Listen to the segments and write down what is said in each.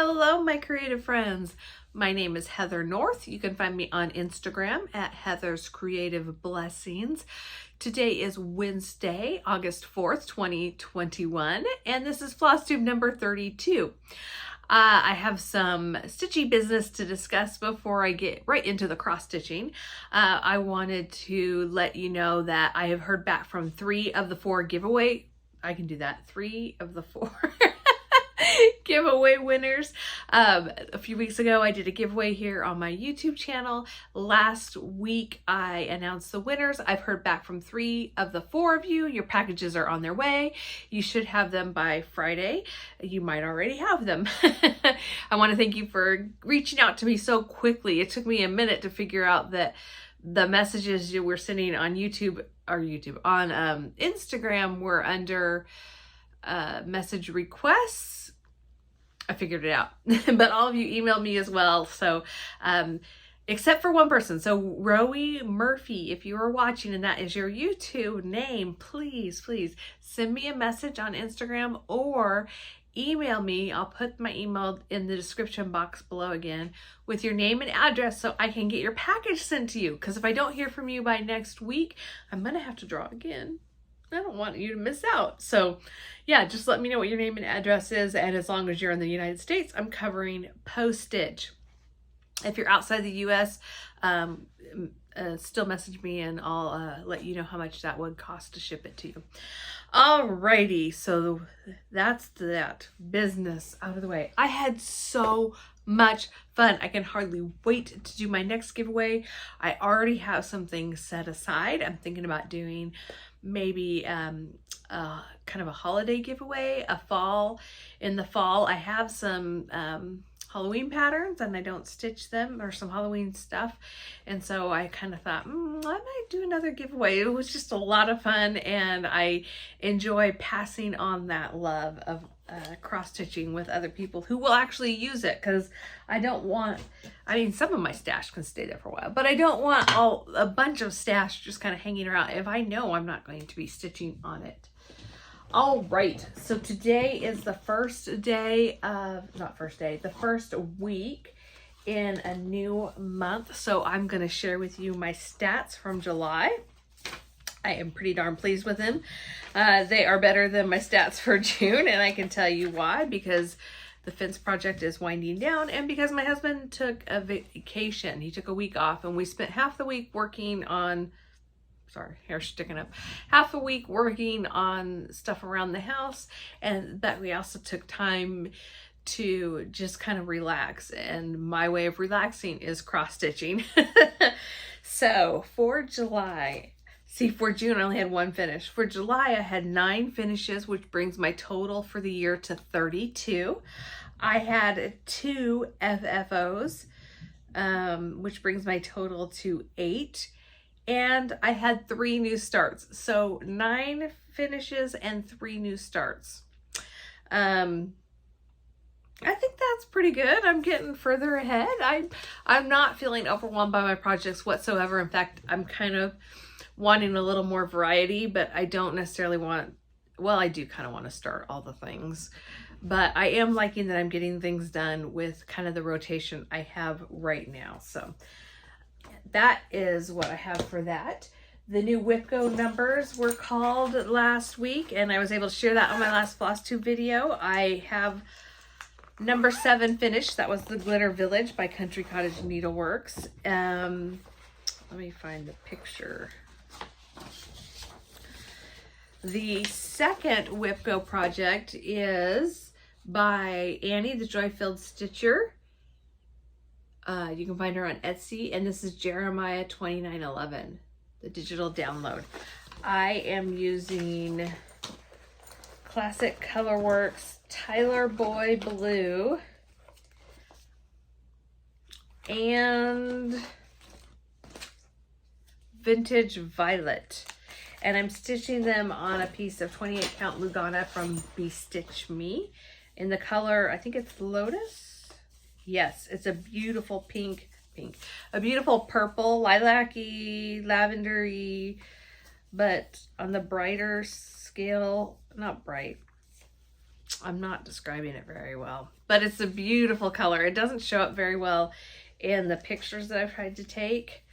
Hello, my creative friends. My name is Heather North. You can find me on Instagram at Heather's Creative Blessings. Today is Wednesday, August 4th, 2021, and this is Flosstube number 32. I have some stitchy business to discuss before I get right into the cross stitching. I wanted to let you know that I have heard back from 3 of the 4 giveaway. I can do that. 3 of the 4 giveaway winners. A few weeks ago, I did a giveaway here on my YouTube channel. Last week, I announced the winners. I've heard back from 3 of the 4 of you. Your packages are on their way. You should have them by Friday. You might already have them. I want to thank you for reaching out to me so quickly. It took me a minute to figure out that the messages you were sending on on Instagram were under message requests. I figured it out, but all of you emailed me as well. So, except for one person. So Rowie Murphy, if you are watching and that is your YouTube name, please send me a message on Instagram or email me. I'll put my email in the description box below again with your name and address so I can get your package sent to you. Because if I don't hear from you by next week, I'm going to have to draw again. I don't want you to miss out. So yeah, just let me know what your name and address is. And as long as you're in the United States, I'm covering postage. If you're outside the US, still message me and I'll let you know how much that would cost to ship it to you. Alrighty, so that's that business out of the way. I had so much fun. I can hardly wait to do my next giveaway. I already have some things set aside. I'm thinking about doing maybe kind of a holiday giveaway, in the fall. I have some Halloween patterns and I don't stitch them, or some Halloween stuff, and so I kind of thought I might do another giveaway. It was just a lot of fun and I enjoy passing on that love of cross stitching with other people who will actually use it, because I don't want, some of my stash can stay there for a while, but I don't want a bunch of stash just kind of hanging around if I know I'm not going to be stitching on it. All right, so today is the first week in a new month. So I'm going to share with you my stats from July. I am pretty darn pleased with them. They are better than my stats for June, and I can tell you why, because the fence project is winding down and because my husband took a vacation. He took a week off and we spent half the week working on, hair's sticking up, half a week working on stuff around the house, but we also took time to just kind of relax, and my way of relaxing is cross stitching. So for July, for June I only had 1 finish. For July I had 9 finishes, which brings my total for the year to 32. I had 2 FFOs, which brings my total to 8. And I had 3 new starts. So 9 finishes and 3 new starts. I think that's pretty good. I'm getting further ahead. I'm not feeling overwhelmed by my projects whatsoever. In fact, I'm kind of wanting a little more variety, but I don't necessarily want, well, I do kind of want to start all the things, but I am liking that I'm getting things done with kind of the rotation I have right now. So that is what I have for that. The new Whipco numbers were called last week, and I was able to share that on my last Flosstube video. I have number 7 finished. That was the Glitter Village by Country Cottage Needleworks. Let me find the picture. The second Whipco project is by Annie, the Joy-Filled Stitcher. You can find her on Etsy, and this is Jeremiah 2911, the digital download. I am using Classic Colorworks Tyler Boy Blue and Vintage Violet, and I'm stitching them on a piece of 28 count Lugana from Bestitch Me in the color, I think it's Lotus. Yes, it's a beautiful pink, a beautiful purple, lilac-y, lavender-y, but on the brighter scale, not bright, I'm not describing it very well, but it's a beautiful color. It doesn't show up very well in the pictures that I've tried to take.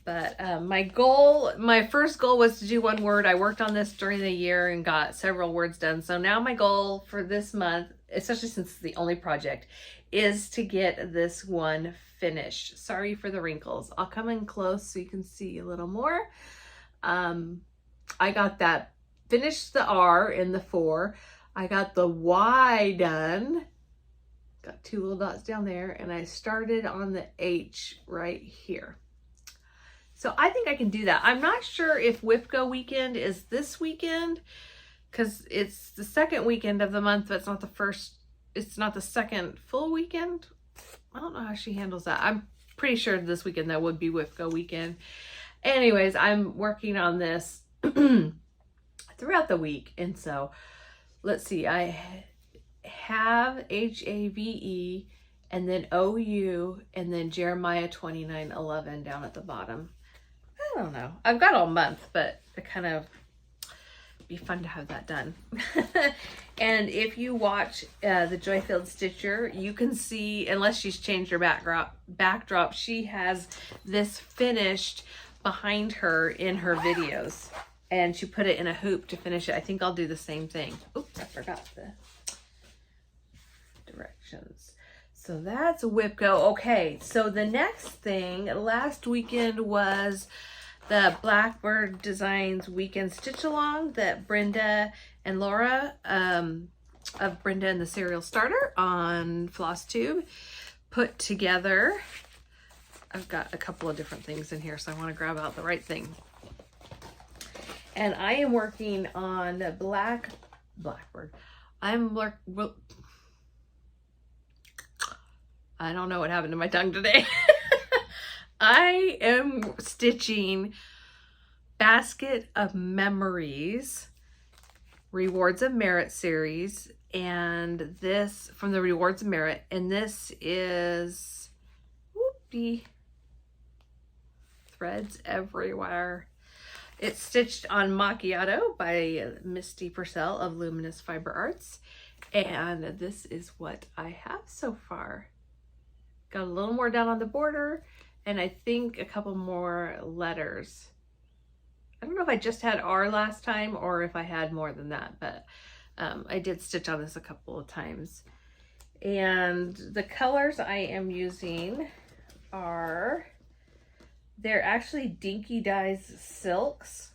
But my first goal was to do one word. I worked on this during the year and got several words done. So now my goal for this month, especially since it's the only project, is to get this one finished. Sorry for the wrinkles. I'll come in close so you can see a little more. I got that, finished the R in the 4. I got the Y done. Got 2 little dots down there, and I started on the H right here. So I think I can do that. I'm not sure if WIPCO weekend is this weekend, because it's the second weekend of the month, but it's not the first, it's not the second full weekend. I don't know how she handles that. I'm pretty sure this weekend that would be WIPCO weekend. Anyways, I'm working on this throughout the week. And so let's see, I have HAVE and then OU and then Jeremiah 29:11 down at the bottom. I don't know. I've got all month, but it kind of be fun to have that done. And if you watch the Joy-Filled Stitcher, you can see, unless she's changed her backdrop, she has this finished behind her in her videos. And she put it in a hoop to finish it. I think I'll do the same thing. Oops, I forgot the directions. So that's WIPCO. Okay, so the next thing, last weekend was the Blackbird Designs Weekend Stitch Along that Brenda and Laura of Brenda and the Serial Starter on Flosstube put together. I've got a couple of different things in here, so I want to grab out the right thing. And I am working on Blackbird. I don't know what happened to my tongue today. I am stitching Basket of Memories, Rewards of Merit series, and this from the Rewards of Merit, and this is whoopee threads everywhere. It's stitched on Macchiato by Misty Purcell of Luminous Fiber Arts, and this is what I have so far. Got a little more down on the border, and I think a couple more letters. I don't know if I just had R last time or if I had more than that, but I did stitch on this a couple of times. And the colors I am using are, they're actually Dinky Dyes Silks.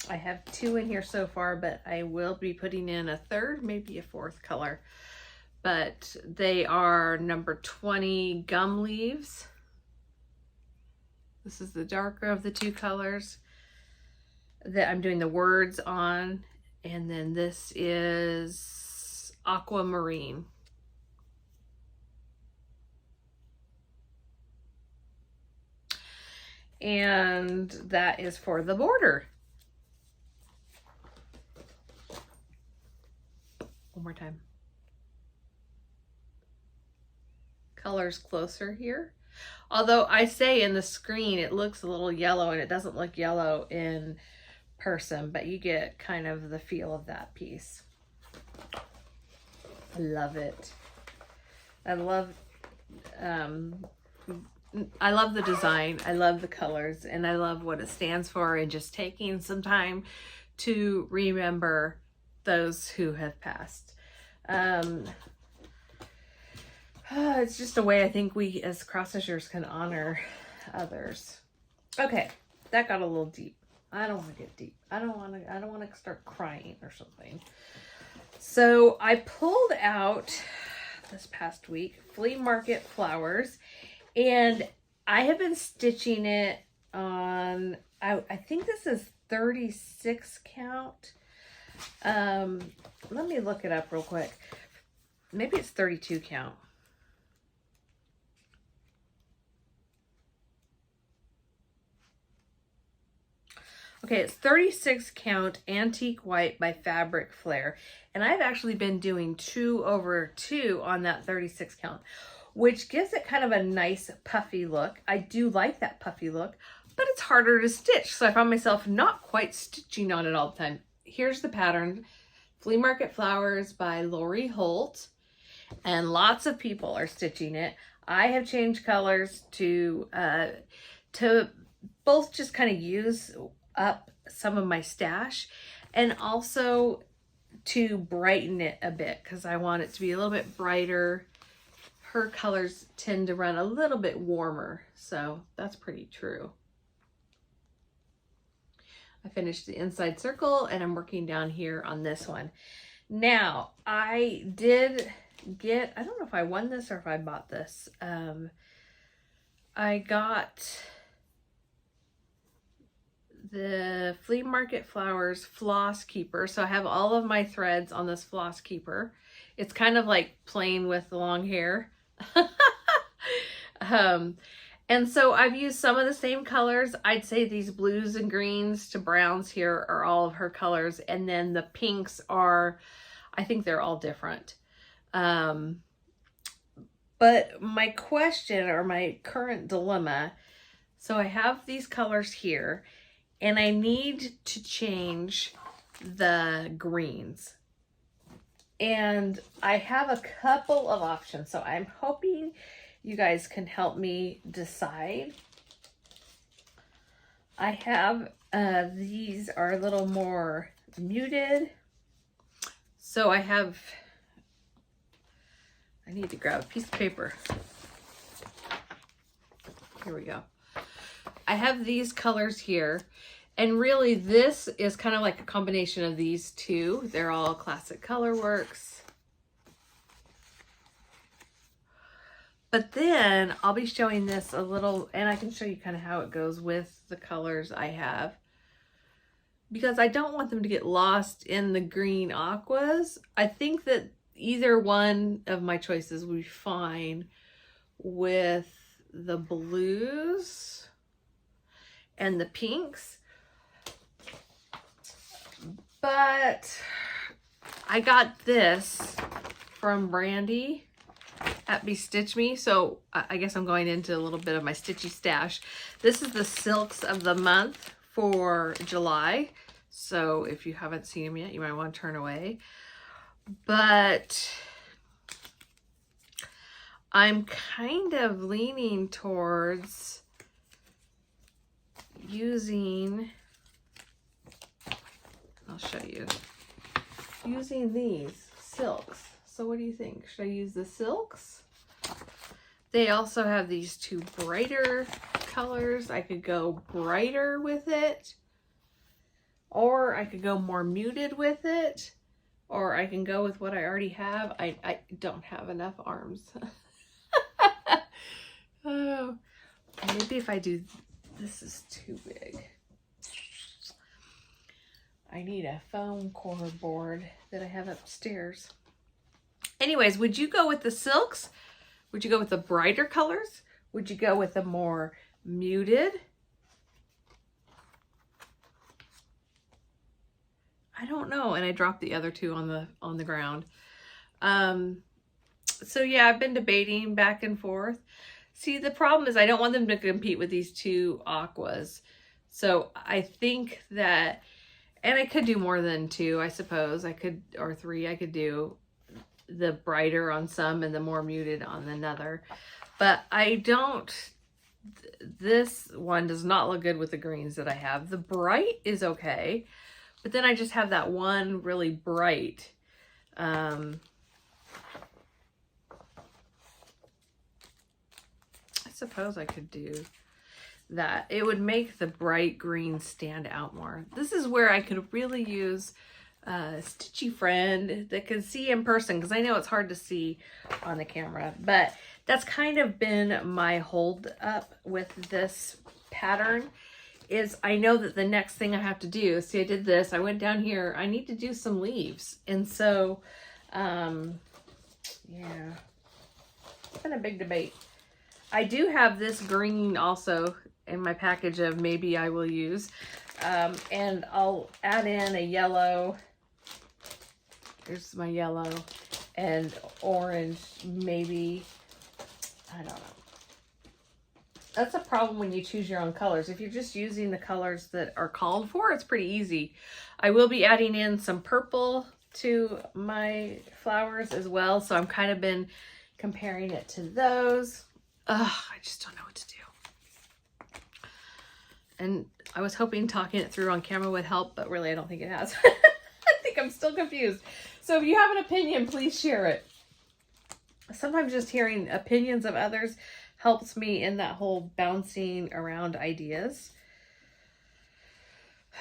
I have 2 in here so far, but I will be putting in a 3rd, maybe a 4th color. But they are number 20 Gum Leaves. This is the darker of the 2 colors that I'm doing the words on. And then this is Aquamarine. And that is for the border. One more time. Colors closer here. Although I say in the screen it looks a little yellow, and it doesn't look yellow in person, but you get kind of the feel of that piece. I love it. I love the design. I love the colors, and I love what it stands for, and just taking some time to remember those who have passed. It's just a way I think we as cross-stitchers can honor others. Okay, that got a little deep. I don't want to get deep. I don't want to start crying or something. So I pulled out this past week Flea Market Flowers, and I have been stitching it on, I think this is 36 count. Let me look it up real quick. Maybe it's 32 count. Okay, it's 36 count Antique White by Fabric Flair. And I've actually been doing 2/2 on that 36 count, which gives it kind of a nice puffy look. I do like that puffy look, but it's harder to stitch. So I found myself not quite stitching on it all the time. Here's the pattern. Flea Market Flowers by Lori Holt, and lots of people are stitching it. I have changed colors to both just kind of use up some of my stash, and also to brighten it a bit because I want it to be a little bit brighter. Her colors tend to run a little bit warmer, so that's pretty true. I finished the inside circle and I'm working down here on this one. Now, I did get, I don't know if I won this or if I bought this. I got the Flea Market Flowers Floss Keeper. So I have all of my threads on this Floss Keeper. It's kind of like playing with the long hair. And so I've used some of the same colors. I'd say these blues and greens to browns here are all of her colors. And then the pinks are, I think they're all different. But my question, or my current dilemma, so I have these colors here and I need to change the greens. And I have a couple of options. So I'm hoping you guys can help me decide. I have, these are a little more muted. So I need to grab a piece of paper. Here we go. I have these colors here. And really this is kind of like a combination of these two. They're all Classic Colorworks. But then I'll be showing this a little, and I can show you kind of how it goes with the colors I have, because I don't want them to get lost in the green aquas. I think that either one of my choices would be fine with the blues and the pinks. But I got this from Brandy at Bestitch Me, so I guess I'm going into a little bit of my stitchy stash. This is the silks of the month for July, so if you haven't seen them yet, you might want to turn away. But I'm kind of leaning towards using, I'll show you, using these silks. So what do you think? Should I use the silks? They also have these two brighter colors. I could go brighter with it, or I could go more muted with it, or I can go with what I already have. I don't have enough arms. Oh, maybe if I do, this is too big. I need a foam core board that I have upstairs. Anyways, would you go with the silks? Would you go with the brighter colors? Would you go with the more muted? I don't know. And I dropped the other two on the ground. So yeah, I've been debating back and forth. See, the problem is I don't want them to compete with these two aquas. So I think that, and I could do more than two, I suppose. I could, or three, I could do the brighter on some and the more muted on another. But I don't, this one does not look good with the greens that I have. The bright is okay, but then I just have that one really bright. I suppose I could do that. It would make the bright green stand out more. This is where I could really use a stitchy friend that can see in person, because I know it's hard to see on the camera, but that's kind of been my hold up with this pattern, is I know that the next thing I have to do, see, I did this, I went down here, I need to do some leaves. And so yeah, it's been a big debate. I do have this green also in my package of maybe I will use, and I'll add in a yellow. Here's my yellow and orange, maybe. I don't know. That's a problem when you choose your own colors. If you're just using the colors that are called for, it's pretty easy. I will be adding in some purple to my flowers as well. So I'm kind of been comparing it to those. Ugh, I just don't know what to do. And I was hoping talking it through on camera would help, but really I don't think it has. I think I'm still confused. So if you have an opinion, please share it. Sometimes just hearing opinions of others helps me in that whole bouncing around ideas.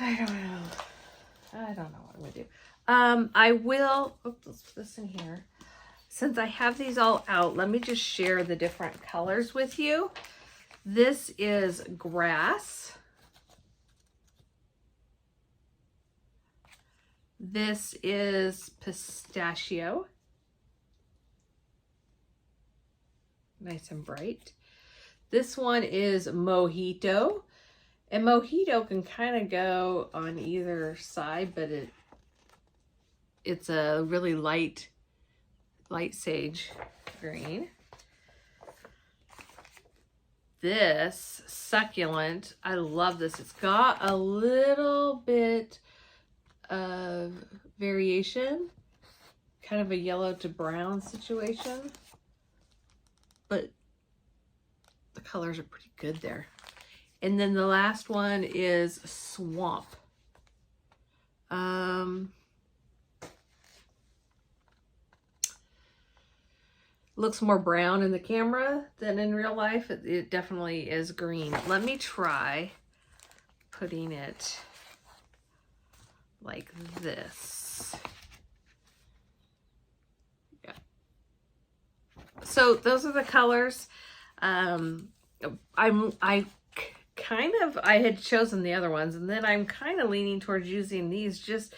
I don't know what I'm going to do. I will, oops, let's put this in here. Since I have these all out, let me just share the different colors with you. This is grass. This is pistachio. Nice and bright. This one is mojito. And mojito can kind of go on either side, but it's a really light sage green. This succulent, I love this. It's got a little bit of variation, kind of a yellow to brown situation, but the colors are pretty good there. And then the last one is swamp. Looks more brown in the camera than in real life. It definitely is green. Let me try putting it like this. Yeah. So those are the colors. I had chosen the other ones, and then I'm kind of leaning towards using these just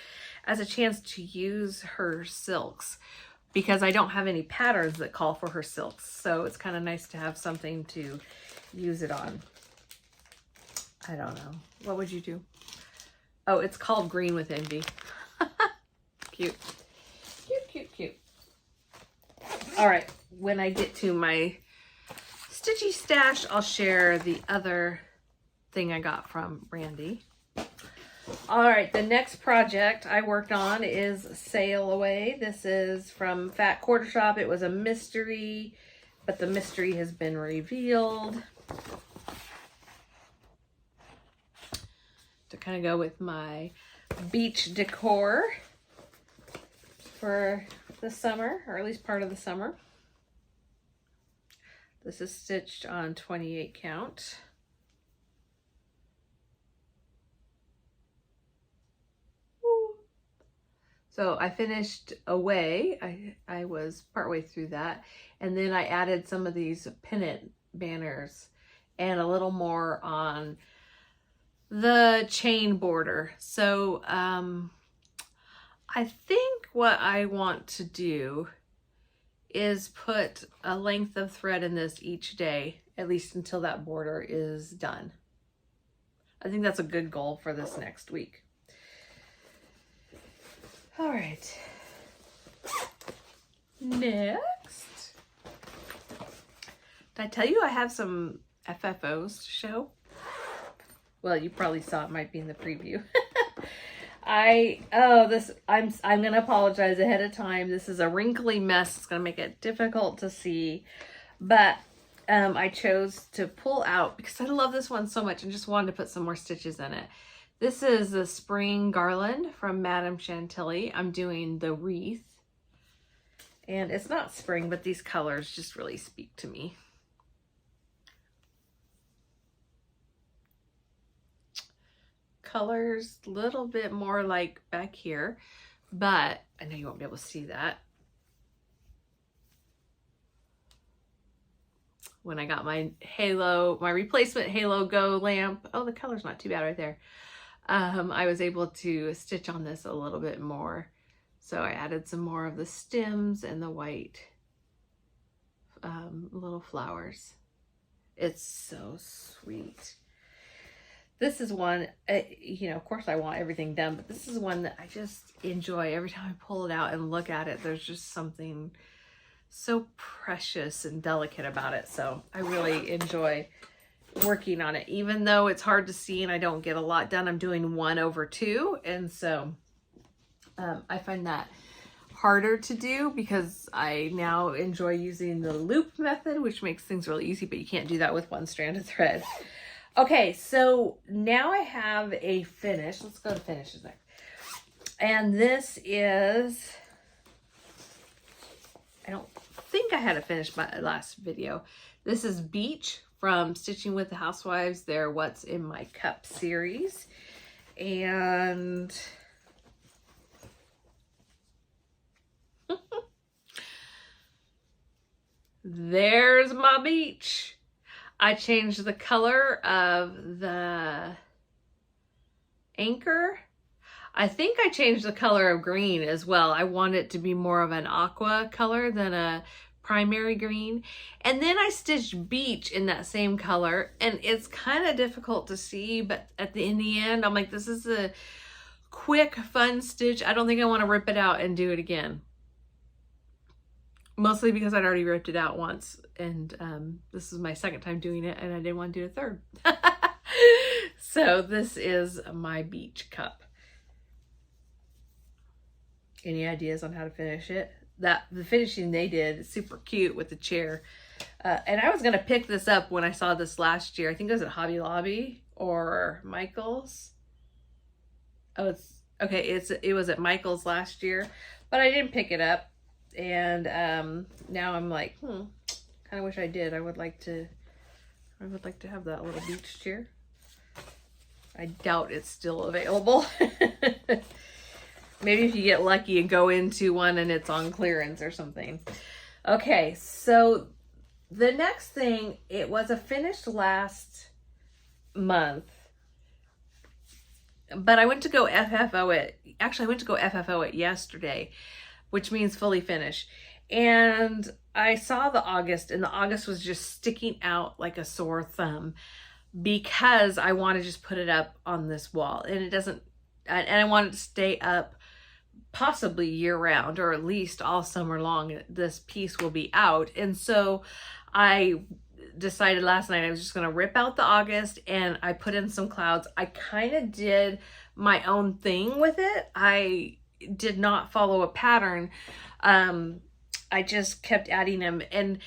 as a chance to use her silks, because I don't have any patterns that call for her silks. So it's kind of nice to have something to use it on. I don't know. What would you do? Oh, it's called Green with Envy. Cute. Cute, cute, cute. All right. When I get to my stitchy stash, I'll share the other thing I got from Brandy. All right, the next project I worked on is Sail Away. This is from Fat Quarter Shop. It was a mystery, but the mystery has been revealed. To kind of go with my beach decor for the summer, or at least part of the summer. This is stitched on 28 count. So I finished Away. I was partway through that. And then I added some of these pennant banners and a little more on the chain border. So I think what I want to do is put a length of thread in this each day, at least until that border is done. I think that's a good goal for this next week. All right. Next. Did I tell you I have some FFOs to show? Well, you probably saw it, might be in the preview. I'm gonna apologize ahead of time. This is a wrinkly mess. It's gonna make it difficult to see, but I chose to pull out because I love this one so much and just wanted to put some more stitches in it. This is the spring garland from Madame Chantilly. I'm doing the wreath, and it's not spring, but these colors just really speak to me. Colors a little bit more like back here, but I know you won't be able to see that. When I got my halo, my replacement Halo Go lamp, oh, the color's not too bad right there. I was able to stitch on this a little bit more. So I added some more of the stems and the white little flowers. It's so sweet. This is one, you know, of course I want everything done, but this is one that I just enjoy. Every time I pull it out and look at it, there's just something so precious and delicate about it. So I really enjoy working on it, even though it's hard to see and I don't get a lot done. I'm doing 1/2, and so I find that harder to do because I now enjoy using the loop method, which makes things really easy, but you can't do that with one strand of thread. Okay, so now I have a finish. Let's go to finishes next. And this is, I don't think I had it finished my last video. This is Beach from Stitching with the Housewives, their What's in My Cup series. And there's my beach. I changed the color of the anchor. I think I changed the color of green as well. I want it to be more of an aqua color than a primary green. And then I stitched beach in that same color, and it's kind of difficult to see, but in the end, I'm like, this is a quick, fun stitch. I don't think I want to rip it out and do it again. Mostly because I'd already ripped it out once, and this is my second time doing it, and I didn't want to do a third. So this is my beach cup. Any ideas on how to finish it? The finishing they did is super cute with the chair. And I was going to pick this up when I saw this last year. I think it was at Hobby Lobby or Michael's. Oh, it was at Michael's last year, but I didn't pick it up. And now I'm like, kind of wish I did. I would like to have that little beach chair. I doubt it's still available. Maybe if you get lucky and go into one and it's on clearance or something. Okay, so the next thing, it was a finished last month, but I went to go FFO it. Actually, I went to go FFO it yesterday, which means fully finished. And I saw the August, and the August was just sticking out like a sore thumb because I want to just put it up on this wall, and it doesn't, and I want it to stay up possibly year round, or at least all summer long. This piece will be out. And so I decided last night I was just going to rip out the August, and I put in some clouds. I kind of did my own thing with it. I did not follow a pattern. I just kept adding them. And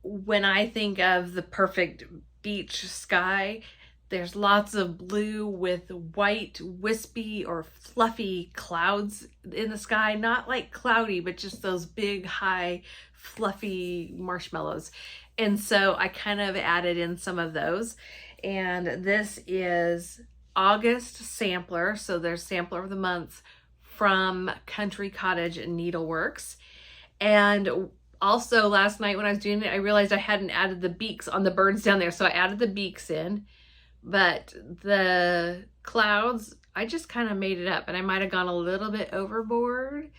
when I think of the perfect beach sky, there's lots of blue with white, wispy or fluffy clouds in the sky. Not like cloudy, but just those big, high, fluffy marshmallows. And so I kind of added in some of those. And this is August sampler. So there's sampler of the month from Country Cottage and Needleworks. And also last night when I was doing it, I realized I hadn't added the beaks on the birds down there. So I added the beaks in. But the clouds, I just kind of made it up, and I might have gone a little bit overboard.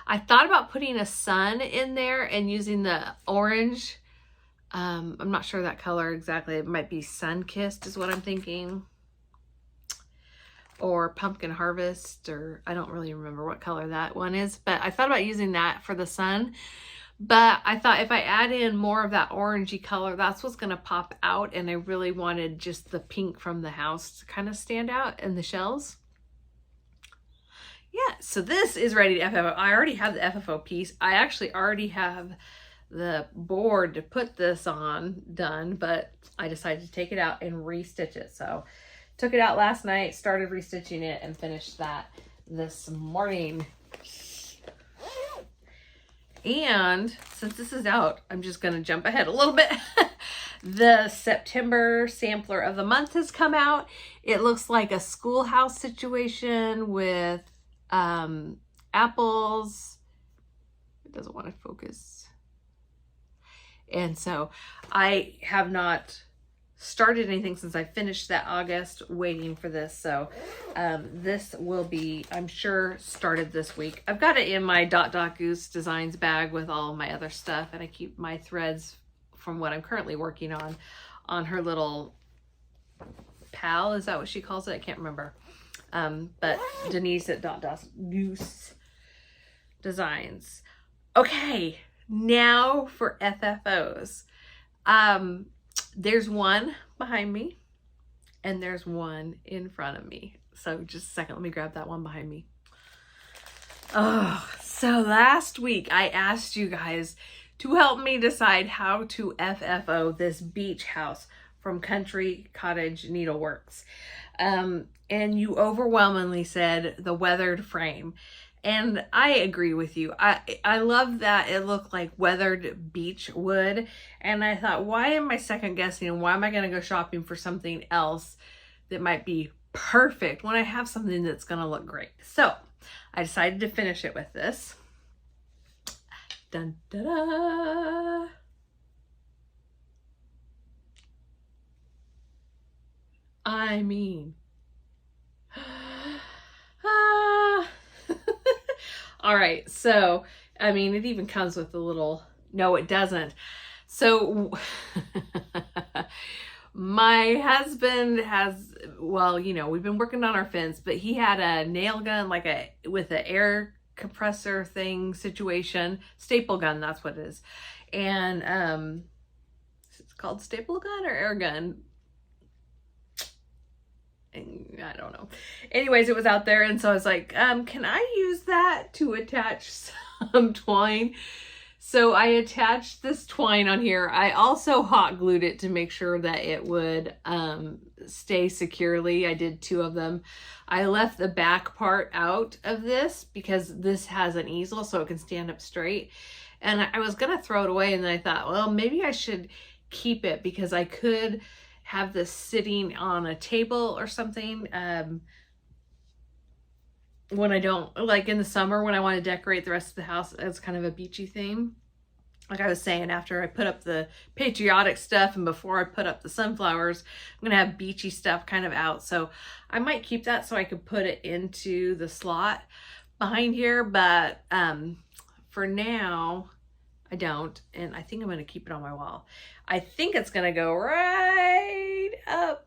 I thought about putting a sun in there and using the orange. I'm not sure that color exactly. It might be Sun-Kissed is what I'm thinking. Or Pumpkin Harvest, or I don't really remember what color that one is. But I thought about using that for the sun. But I thought if I add in more of that orangey color, that's what's going to pop out. And I really wanted just the pink from the house to kind of stand out in the shells. Yeah, so this is ready to FFO. I already have the FFO piece. I actually already have the board to put this on done, but I decided to take it out and restitch it. So took it out last night, started restitching it, and finished that this morning. And since this is out, I'm just going to jump ahead a little bit. The September sampler of the month has come out. It looks like a schoolhouse situation with apples. It doesn't want to focus. And so I have not started anything since I finished that August, waiting for this. So this will be, I'm sure, started this week. I've got it in my Goose Designs bag with all my other stuff, and I keep my threads from what I'm currently working on her little pal. Is that what she calls it? I can't remember. But Denise at Goose Designs. Okay, now for FFOs. There's one behind me and there's one in front of me. So just a second, let me grab that one behind me. Oh, so last week I asked you guys to help me decide how to FFO this beach house from Cottage Needleworks. And you overwhelmingly said the weathered frame. And I agree with you. I love that it looked like weathered beech wood. And I thought, why am I second guessing? And why am I going to go shopping for something else that might be perfect when I have something that's going to look great? So I decided to finish it with this. Dun, da, da. I mean, all right, so I mean, it even comes with a little, no it doesn't. So my husband has, well, you know, we've been working on our fence, but he had a nail gun, like with an air compressor thing situation, staple gun, that's what it is. And it's called staple gun or air gun, I don't know. Anyways, it was out there, and so I was like, can I use that to attach some twine? So I attached this twine on here. I also hot glued it to make sure that it would stay securely. I did 2 of them. I left the back part out of this because this has an easel so it can stand up straight. And I was gonna throw it away, and then I thought, well, maybe I should keep it because I could have this sitting on a table or something when I don't, like in the summer when I want to decorate the rest of the house as kind of a beachy theme. Like I was saying, after I put up the patriotic stuff and before I put up the sunflowers, I'm gonna have beachy stuff kind of out. So I might keep that so I could put it into the slot behind here, but for now I don't, and I think I'm gonna keep it on my wall. I think it's gonna go right up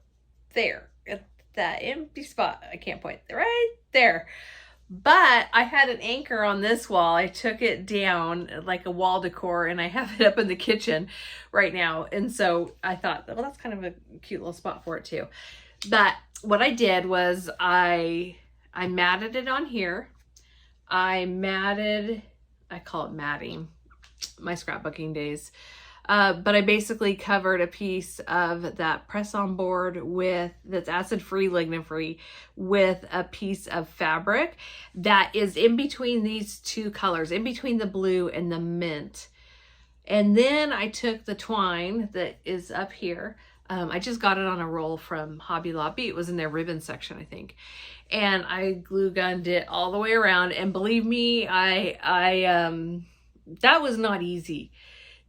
there at that empty spot. I can't point, right there. But I had an anchor on this wall. I took it down like a wall decor, and I have it up in the kitchen right now. And so I thought, well, that's kind of a cute little spot for it too. But what I did was I matted it on here. I call it matting, my scrapbooking days. But I basically covered a piece of that press-on board that's acid-free, lignin-free, with a piece of fabric that is in between these 2 colors, in between the blue and the mint. And then I took the twine that is up here. I just got it on a roll from Hobby Lobby. It was in their ribbon section, I think. And I glue gunned it all the way around. And believe me, that was not easy.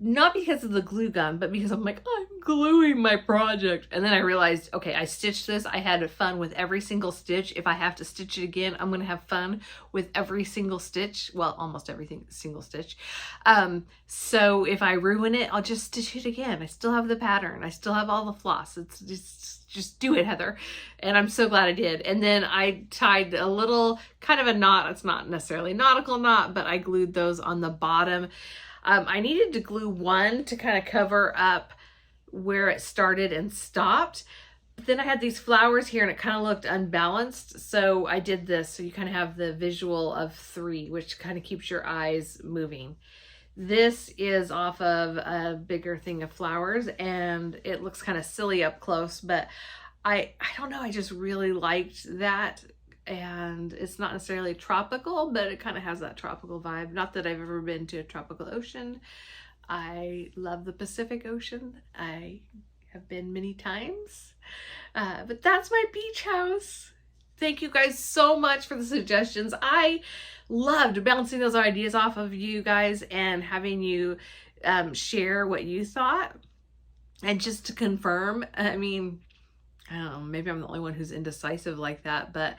Not because of the glue gun, but because I'm like, I'm gluing my project. And then I realized, okay, I stitched this. I had fun with every single stitch. If I have to stitch it again, I'm going to have fun with every single stitch. Well, almost everything, single stitch. So if I ruin it, I'll just stitch it again. I still have the pattern. I still have all the floss. It's just do it, Heather. And I'm so glad I did. And then I tied a little kind of a knot. It's not necessarily a nautical knot, but I glued those on the bottom. I needed to glue one to kind of cover up where it started and stopped. But then I had these flowers here and it kind of looked unbalanced. So I did this. So you kind of have the visual of 3, which kind of keeps your eyes moving. This is off of a bigger thing of flowers and it looks kind of silly up close, but I don't know. I just really liked that. And it's not necessarily tropical, but it kind of has that tropical vibe. Not that I've ever been to a tropical ocean. I love the Pacific Ocean. I have been many times. But that's my beach house. Thank you guys so much for the suggestions. I loved bouncing those ideas off of you guys and having you share what you thought. And just to confirm, I mean, I don't know, maybe I'm the only one who's indecisive like that, but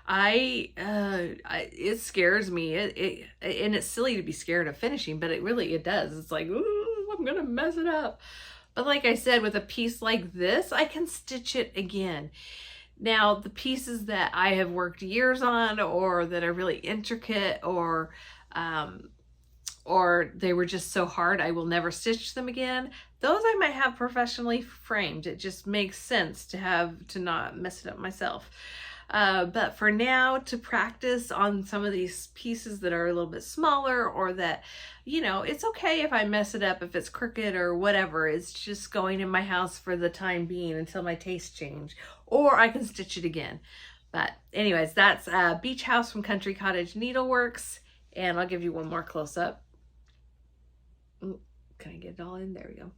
it scares me. And it's silly to be scared of finishing, but it does. It's like, ooh, I'm gonna mess it up. But like I said, with a piece like this, I can stitch it again. Now, the pieces that I have worked years on, or that are really intricate, or they were just so hard I will never stitch them again, those I might have professionally framed. It just makes sense to not mess it up myself. But for now, to practice on some of these pieces that are a little bit smaller, or that, you know, it's okay if I mess it up, if it's crooked or whatever. It's just going in my house for the time being until my tastes change, or I can stitch it again. But anyways, that's Beach House from Country Cottage Needleworks. And I'll give you one more close up. Can I get it all in? There we go.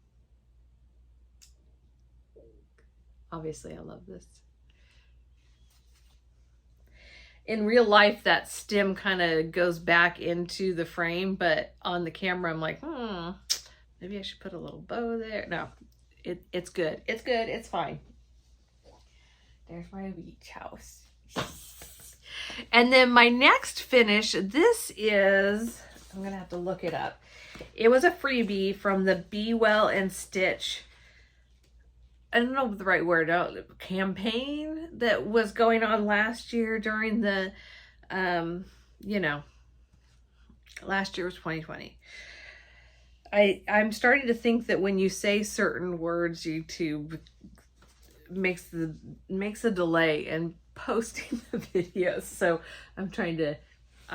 Obviously, I love this. In real life, that stem kind of goes back into the frame, but on the camera, I'm like, maybe I should put a little bow there. No, it's good. It's good. It's fine. There's my beach house. And then my next finish, this is, I'm going to have to look it up. It was a freebie from the Be Well and Stitch, I don't know the right word, campaign that was going on last year during the, you know, last year was 2020. I'm starting to think that when you say certain words, YouTube makes a delay in posting the videos. So I'm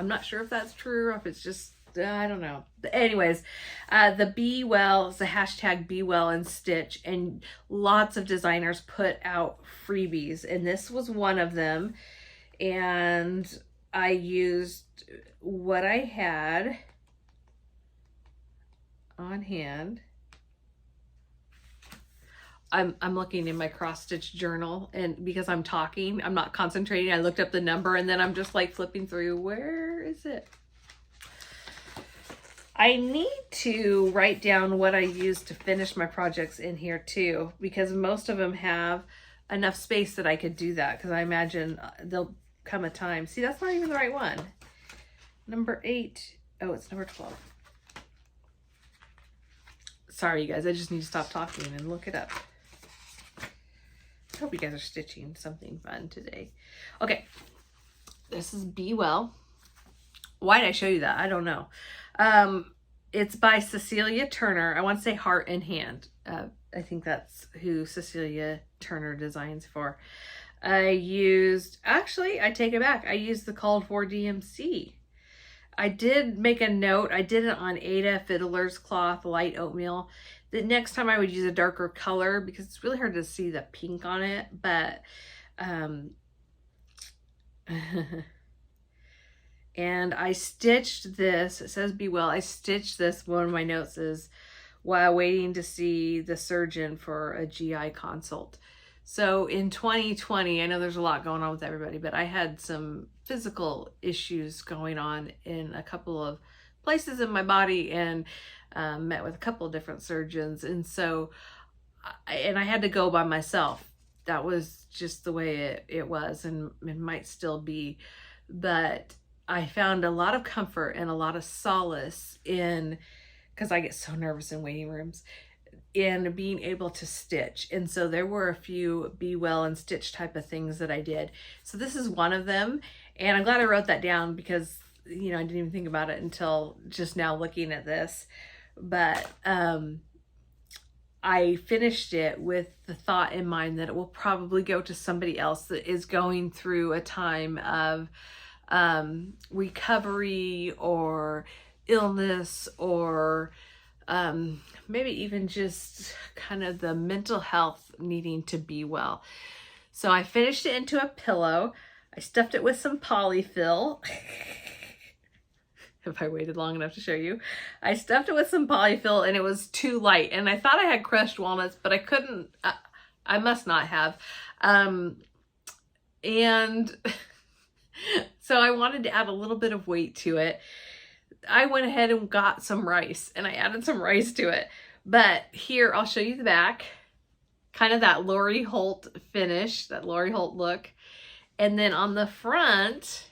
not sure if that's true or if it's just, I don't know. But anyways, the Be Well is the hashtag Be Well and Stitch, and lots of designers put out freebies, and this was one of them. And I used what I had on hand. I'm looking in my cross stitch journal, and because I'm talking, I'm not concentrating. I looked up the number and then I'm just like flipping through. Where is it? I need to write down what I use to finish my projects in here too, because most of them have enough space that I could do that, because I imagine there'll come a time. See, that's not even the right one. Number 8. Oh, it's number 12. Sorry, you guys. I just need to stop talking and look it up. I hope you guys are stitching something fun today. Okay. This is Be Well. Why did I show you that? I don't know. It's by Cecilia Turner. I want to say Heart and Hand. I think that's who Cecilia Turner designs for. Actually, I take it back. I used the Called For DMC. I did make a note. I did it on Ada Fiddler's Cloth Light Oatmeal. The next time I would use a darker color, because it's really hard to see the pink on it. But, and I stitched this. It says Be Well. I stitched this. One of my notes is while waiting to see the surgeon for a GI consult. So in 2020, I know there's a lot going on with everybody, but I had some physical issues going on in a couple of places in my body, and met with a couple of different surgeons. And so, I had to go by myself. That was just the way it was, and it might still be. But I found a lot of comfort and a lot of solace in, because I get so nervous in waiting rooms, in being able to stitch. And so there were a few Be Well and Stitch type of things that I did. So this is one of them. And I'm glad I wrote that down, because, you know, I didn't even think about it until just now looking at this. But I finished it with the thought in mind that it will probably go to somebody else that is going through a time of recovery or illness, or maybe even just kind of the mental health needing to be well. So I finished it into a pillow. I stuffed it with some polyfill. If I waited long enough to show you. I stuffed it with some polyfill, and it was too light. And I thought I had crushed walnuts, but I couldn't. I must not have. And so I wanted to add a little bit of weight to it. I went ahead and got some rice, and I added some rice to it. But here, I'll show you the back. Kind of that Lori Holt finish, that Lori Holt look. And then on the front,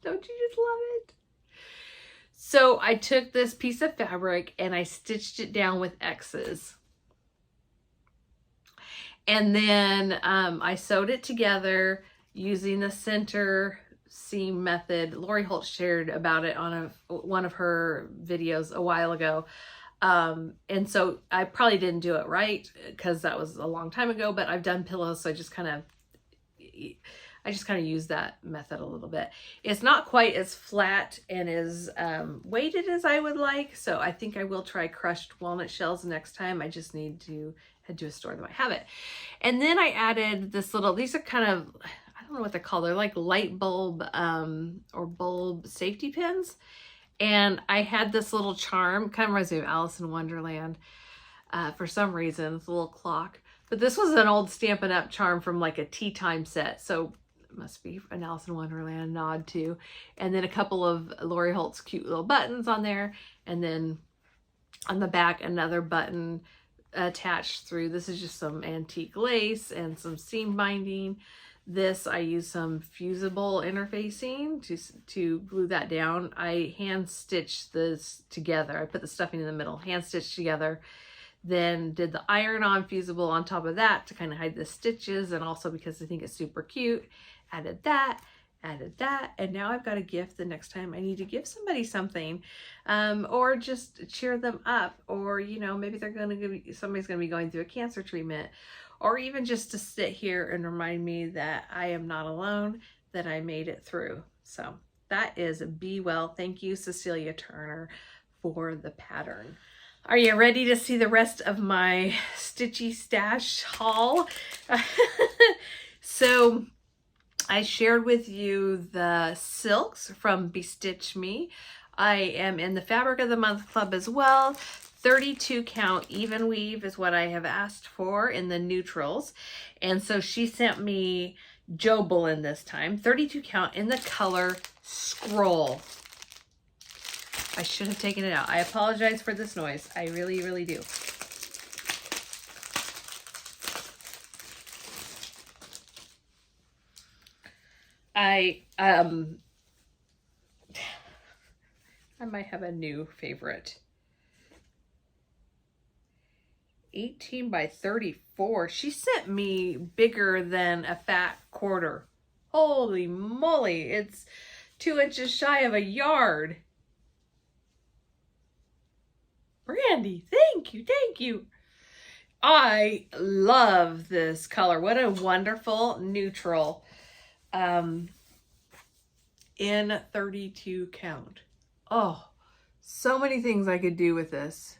don't you just love it? So I took this piece of fabric and I stitched it down with X's. And then I sewed it together using the center seam method. Lori Holt shared about it on one of her videos a while ago. And so I probably didn't do it right, because that was a long time ago, but I've done pillows, so I just kind of I just kind of use that method a little bit. It's not quite as flat and as weighted as I would like, so I think I will try crushed walnut shells next time. I just need to head to a store that might have it. And then I added this little, these are kind of, I don't know what they're called. They're like light bulb or bulb safety pins. And I had this little charm, kind of reminds me of Alice in Wonderland for some reason. It's a little clock. But this was an old Stampin' Up! Charm from like a tea time set. So it must be an Alice in Wonderland nod too. And then a couple of Lori Holt's cute little buttons on there. And then on the back, another button attached through. This is just some antique lace and some seam binding. This, I use some fusible interfacing to glue that down. I hand stitched this together. I put the stuffing in the middle, hand stitched together, then did the iron-on fusible on top of that to kind of hide the stitches, and also because I think it's super cute, added that, and now I've got a gift the next time I need to give somebody something, or just cheer them up, or, you know, maybe somebody's gonna be going through a cancer treatment, or even just to sit here and remind me that I am not alone, that I made it through. So that is Be Well. Thank you, Cecilia Turner, for the pattern. Are you ready to see the rest of my stitchy stash haul? So I shared with you the silks from Bestitch Me. I am in the Fabric of the Month Club as well. 32 count even weave is what I have asked for in the neutrals. And so she sent me Jobolin this time. 32 count in the color Scroll. I should have taken it out. I apologize for this noise. I really, really do. I might have a new favorite. 18 by 34. She sent me bigger than a fat quarter. Holy moly. It's 2 inches shy of a yard. Brandy, thank you, thank you. I love this color. What a wonderful neutral in 32 count. Oh, so many things I could do with this.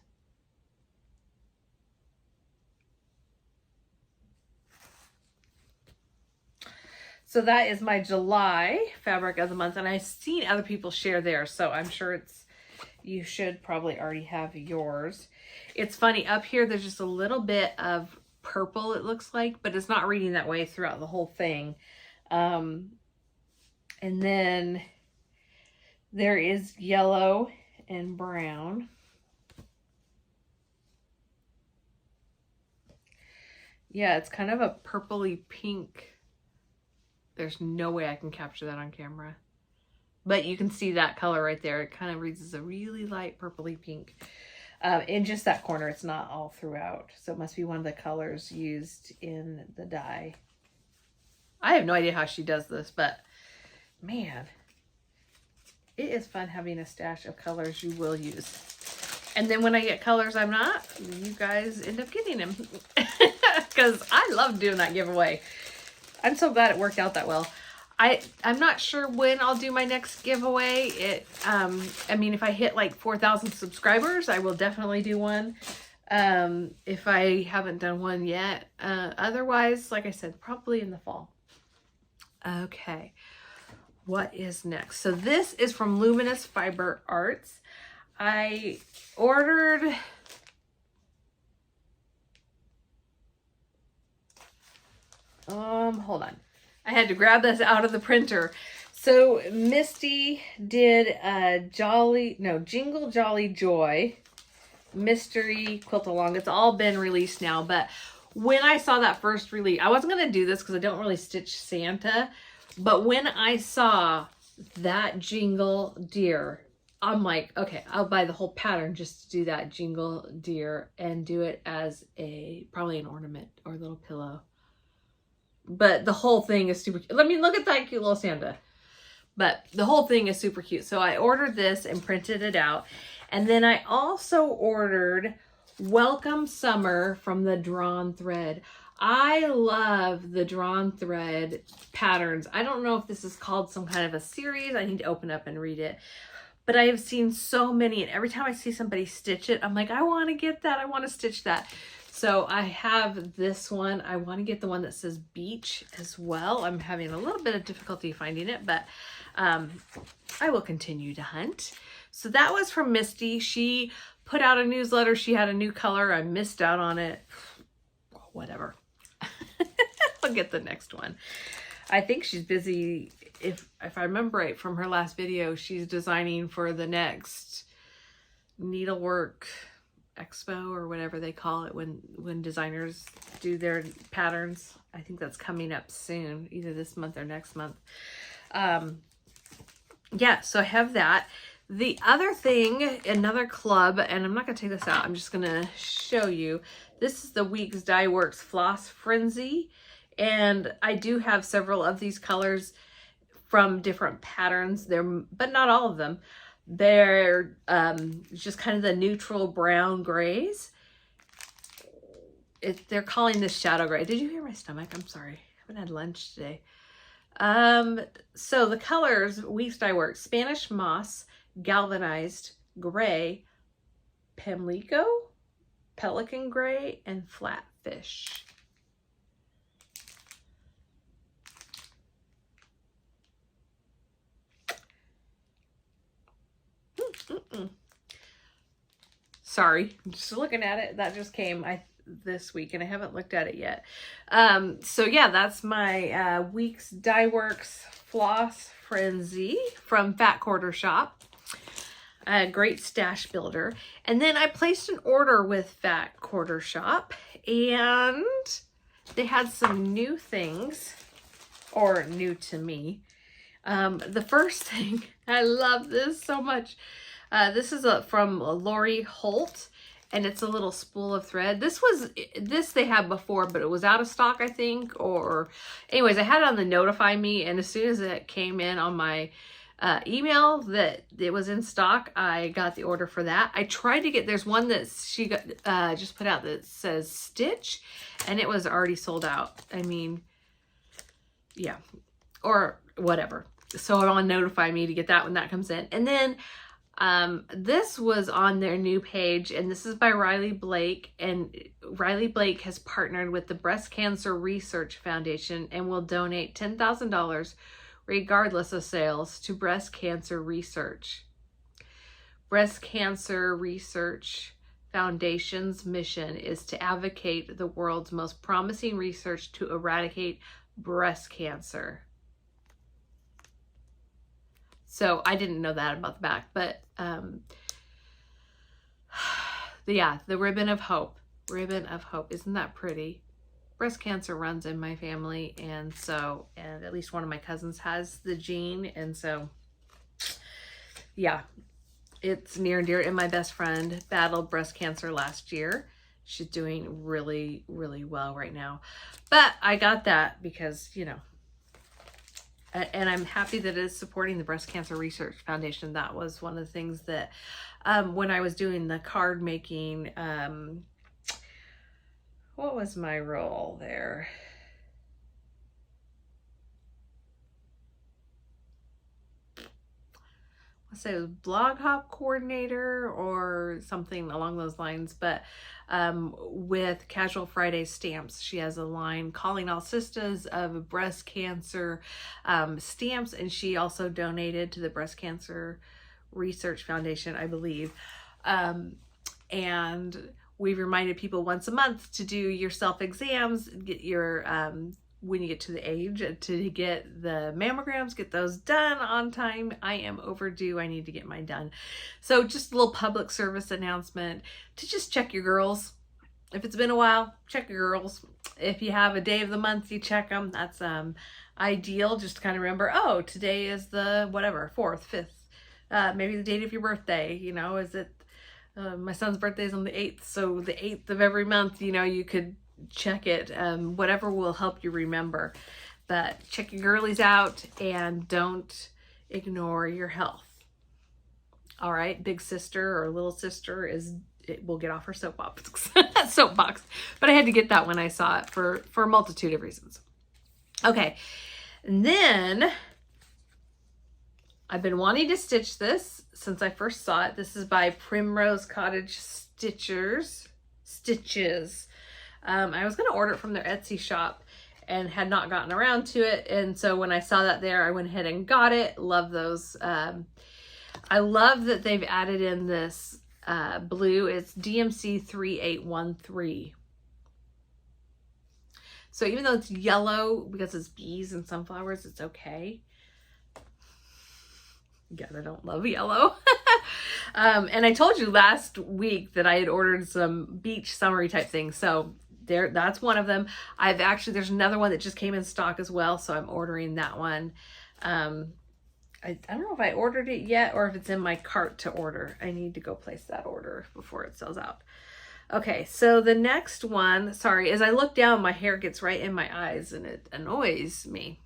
So that is my July Fabric of the Month, and I've seen other people share theirs, so I'm sure you should probably already have yours. It's funny, up here there's just a little bit of purple, it looks like, but it's not reading that way throughout the whole thing. And then there is yellow and brown. Yeah, it's kind of a purpley pink. There's no way I can capture that on camera. But you can see that color right there. It kind of reads as a really light purpley pink. In just that corner, it's not all throughout. So it must be one of the colors used in the dye. I have no idea how she does this, but man, it is fun having a stash of colors you will use. And then when I get colors I'm not, you guys end up getting them. Because I love doing that giveaway. I'm so glad it worked out that well. I'm not sure when I'll do my next giveaway. I mean, if I hit like 4,000 subscribers, I will definitely do one. If I haven't done one yet. Otherwise, like I said, probably in the fall. Okay. What is next? So this is from Luminous Fiber Arts. I ordered... hold on. I had to grab this out of the printer. So Misty did a Jingle Jolly Joy mystery quilt along. It's all been released now, but when I saw that first release, I wasn't going to do this because I don't really stitch Santa, but when I saw that Jingle Deer, I'm like, okay, I'll buy the whole pattern just to do that Jingle Deer and do it as probably an ornament or a little pillow. But the whole thing is super cute. Let me look at that cute little Santa. But the whole thing is super cute. So I ordered this and printed it out. And then I also ordered Welcome Summer from the Drawn Thread. I love the drawn thread patterns. I don't know if this is called some kind of a series. I need to open up and read it. But I have seen so many, and every time I see somebody stitch it, I'm like, I want to get that. I want to stitch that. So I have this one. I want to get the one that says beach as well. I'm having a little bit of difficulty finding it, but I will continue to hunt. So that was from Misty. She put out a newsletter. She had a new color. I missed out on it. Whatever. I'll get the next one. I think she's busy. If I remember right from her last video, she's designing for the next Needlework Expo or whatever they call it when designers do their patterns. I think that's coming up soon, either this month or next month. Yeah, so I have that. The other thing, another club, and I'm not going to take this out. I'm just going to show you. This is the Weeks Dye Works Floss Frenzy. And I do have several of these colors from different patterns. But not all of them. They're just kind of the neutral brown grays. They're calling this shadow gray. Did you hear my stomach? I'm sorry. I haven't had lunch today. So the colors, Weeks Dye Works, Spanish Moss, Galvanized Gray, Pamlico, Pelican Gray, and Flatfish. Sorry, I'm just looking at it. That just came this week and I haven't looked at it yet. So yeah, that's my Weeks Dye Works Floss Frenzy from Fat Quarter Shop. A great stash builder. And then I placed an order with Fat Quarter Shop and they had some new things, or new to me. The first thing, I love this so much. This is from Lori Holt, and it's a little spool of thread. This they had before, but it was out of stock, I think, or anyways, I had it on the notify me, and as soon as it came in on my email that it was in stock, I got the order for that. I tried to get, there's one that she got just put out that says Stitch, and it was already sold out. I mean, yeah, or whatever. So I want to notify me to get that when that comes in. And then this was on their new page, and this is by Riley Blake, and Riley Blake has partnered with the Breast Cancer Research Foundation and will donate $10,000 regardless of sales to breast cancer research. Breast Cancer Research Foundation's mission is to advocate the world's most promising research to eradicate breast cancer. So I didn't know that about the back, but yeah, the ribbon of hope. Ribbon of hope. Isn't that pretty? Breast cancer runs in my family, and at least one of my cousins has the gene, and so yeah, it's near and dear. And my best friend battled breast cancer last year. She's doing really, really well right now. But I got that because, you know, and I'm happy that it's supporting the Breast Cancer Research Foundation. That was one of the things that when I was doing the card making, what was my role there? Let's say it was blog hop coordinator or something along those lines. But with Casual Friday stamps, she has a line calling all sisters of breast cancer stamps, and she also donated to the Breast Cancer Research Foundation, I believe. And we've reminded people once a month to do your self-exams, get your, when you get to the age, to get the mammograms, get those done on time. I am overdue. I need to get mine done. So just a little public service announcement to just check your girls. If it's been a while, check your girls. If you have a day of the month, you check them. That's ideal. Just to kind of remember, oh, today is the whatever, 4th, 5th, maybe the date of your birthday. You know, is it, my son's birthday is on the 8th, so the 8th of every month, you know, you could check it, whatever will help you remember. But check your girlies out and don't ignore your health. All right, big sister or little sister is will get off her soapbox. But I had to get that when I saw it for a multitude of reasons. Okay, and then I've been wanting to stitch this since I first saw it. This is by Primrose Cottage Stitches. I was going to order it from their Etsy shop and had not gotten around to it. And so when I saw that there, I went ahead and got it. Love those. I love that they've added in this blue. It's DMC 3813. So even though it's yellow, because it's bees and sunflowers, it's okay. Again, I don't love yellow. And I told you last week that I had ordered some beach summery type things. So that's one of them. There's another one that just came in stock as well. So I'm ordering that one. I don't know if I ordered it yet or if it's in my cart to order. I need to go place that order before it sells out. Okay, so the next one, sorry, as I look down, my hair gets right in my eyes and it annoys me.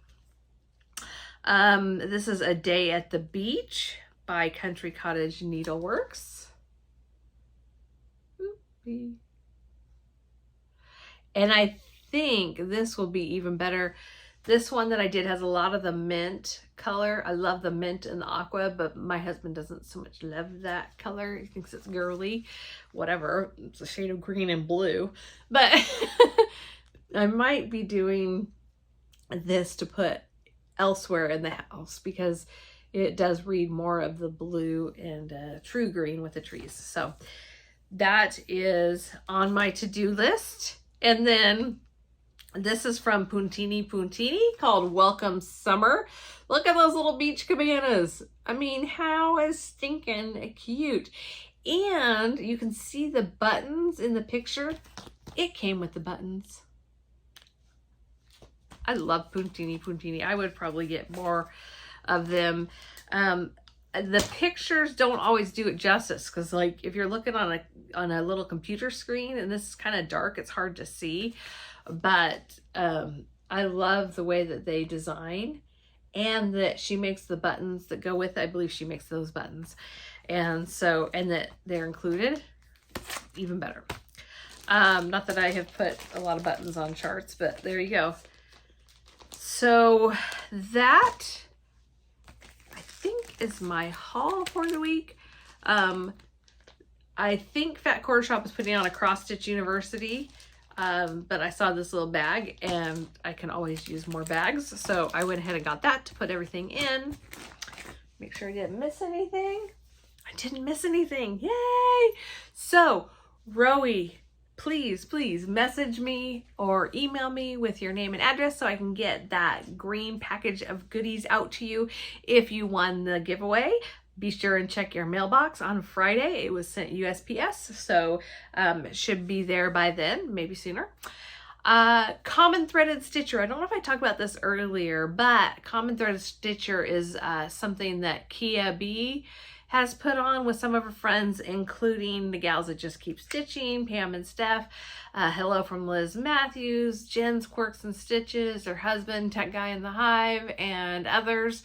This is A Day at the Beach by Country Cottage Needleworks. And I think this will be even better. This one that I did has a lot of the mint color. I love the mint and the aqua, but my husband doesn't so much love that color. He thinks it's girly. Whatever. It's a shade of green and blue. But I might be doing this to put elsewhere in the house because it does read more of the blue and true green with the trees. So that is on my to-do list. And then this is from Puntini called Welcome Summer. Look at those little beach cabanas. I mean, how is stinking cute. And you can see the buttons in the picture. It came with the buttons. I love Puntini. I would probably get more of them. The pictures don't always do it justice because, like, if you're looking on a little computer screen and this is kind of dark, it's hard to see. But I love the way that they design and that she makes the buttons that go with it. I believe she makes those buttons, and that they're included. Even better. Not that I have put a lot of buttons on charts, but there you go. So that, I think, is my haul for the week. I think Fat Quarter Shop is putting on a cross stitch university, but I saw this little bag and I can always use more bags. So I went ahead and got that to put everything in. Make sure I didn't miss anything. I didn't miss anything. Yay! So, Rowie, please message me or email me with your name and address so I can get that green package of goodies out to you if you won the giveaway. Be sure and check your mailbox on Friday. It was sent USPS, so it should be there by then, maybe sooner. Common Threaded Stitcher. I don't know if I talked about this earlier, but Common Threaded Stitcher is something that Kia B has put on with some of her friends, including the gals that just keep stitching, Pam and Steph. Hello from Liz Matthews, Jen's Quirks and Stitches, her husband, Tech Guy in the Hive, and others.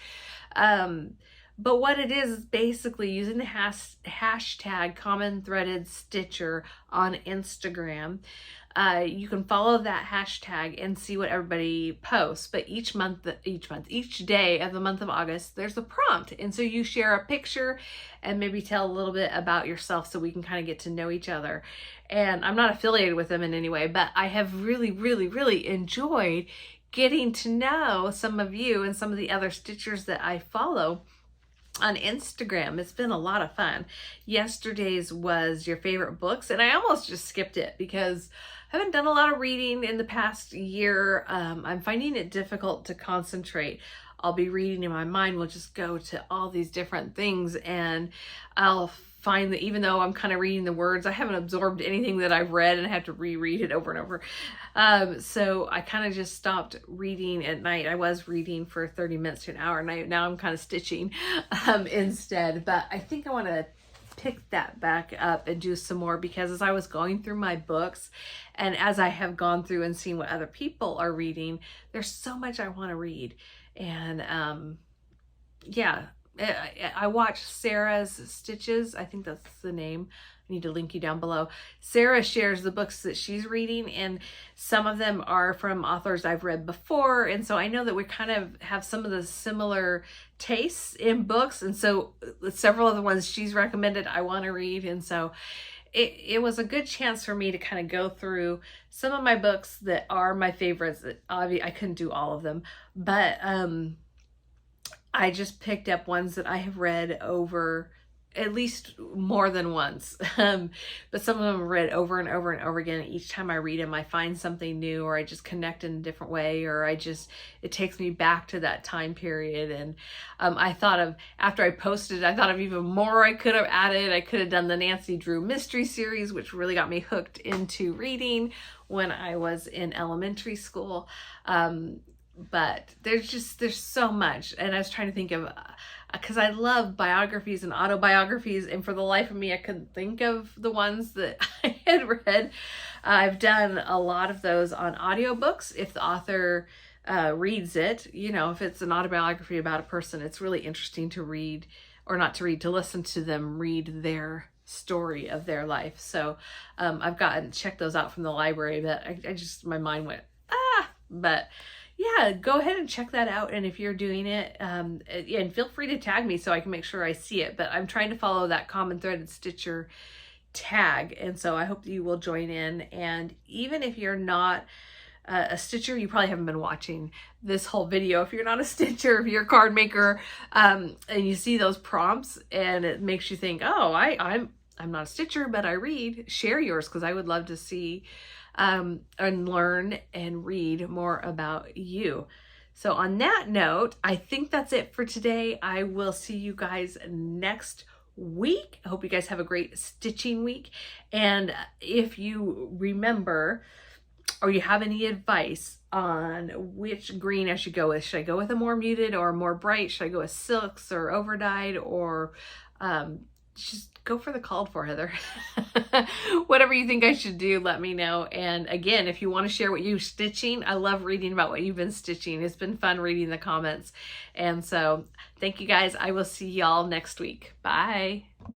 But what it is basically using the hashtag Common Threaded Stitcher on Instagram. You can follow that hashtag and see what everybody posts. But each day of the month of August, there's a prompt. And so you share a picture and maybe tell a little bit about yourself so we can kind of get to know each other. And I'm not affiliated with them in any way, but I have really enjoyed getting to know some of you and some of the other stitchers that I follow on Instagram. It's been a lot of fun. Yesterday's was your favorite books, and I almost just skipped it because I haven't done a lot of reading in the past year. I'm finding it difficult to concentrate. I'll be reading and my mind will just go to all these different things, and I'll find that even though I'm kind of reading the words, I haven't absorbed anything that I've read and I have to reread it over and over. So I kind of just stopped reading at night. I was reading for 30 minutes to an hour, and now I'm kind of stitching instead. But I think I want to pick that back up and do some more, because as I was going through my books and as I have gone through and seen what other people are reading, there's so much I want to read. And yeah, I watched Sarah's Stitches. I think that's the name. I need to link you down below. Sarah shares the books that she's reading, and some of them are from authors I've read before. And so I know that we kind of have some of the similar tastes in books. And so several of the ones she's recommended I want to read. And so it was a good chance for me to kind of go through some of my books that are my favorites. Obviously, I couldn't do all of them, but I just picked up ones that I have read over at least more than once. But some of them are read over and over and over again. Each time I read them, I find something new, or I just connect in a different way, or it takes me back to that time period. And I thought of, after I posted, I thought of even more I could have added. I could have done the Nancy Drew mystery series, which really got me hooked into reading when I was in elementary school. But there's so much. And I was trying to think of, because I love biographies and autobiographies, and for the life of me, I couldn't think of the ones that I had read. I've done a lot of those on audiobooks. If the author reads it, you know, if it's an autobiography about a person, it's really interesting to read, or not to read, to listen to them read their story of their life. So I've gotten check those out from the library, but I just, my mind went, but yeah, go ahead and check that out. And if you're doing it, and feel free to tag me so I can make sure I see it. But I'm trying to follow that Common Threaded Stitcher tag. And so I hope that you will join in. And even if you're not a stitcher, you probably haven't been watching this whole video. If you're not a stitcher, if you're a card maker, and you see those prompts and it makes you think, oh, I'm not a stitcher, but I read, share yours, because I would love to see and learn and read more about you. So on that note, I think that's it for today. I will see you guys next week. I hope you guys have a great stitching week. And if you remember, or you have any advice on which green I should go with, should I go with a more muted or more bright? Should I go with silks or overdyed, or just go for the called for, Heather? Whatever you think I should do, let me know. And again, if you want to share what you're stitching, I love reading about what you've been stitching. It's been fun reading the comments. And so thank you guys. I will see y'all next week. Bye.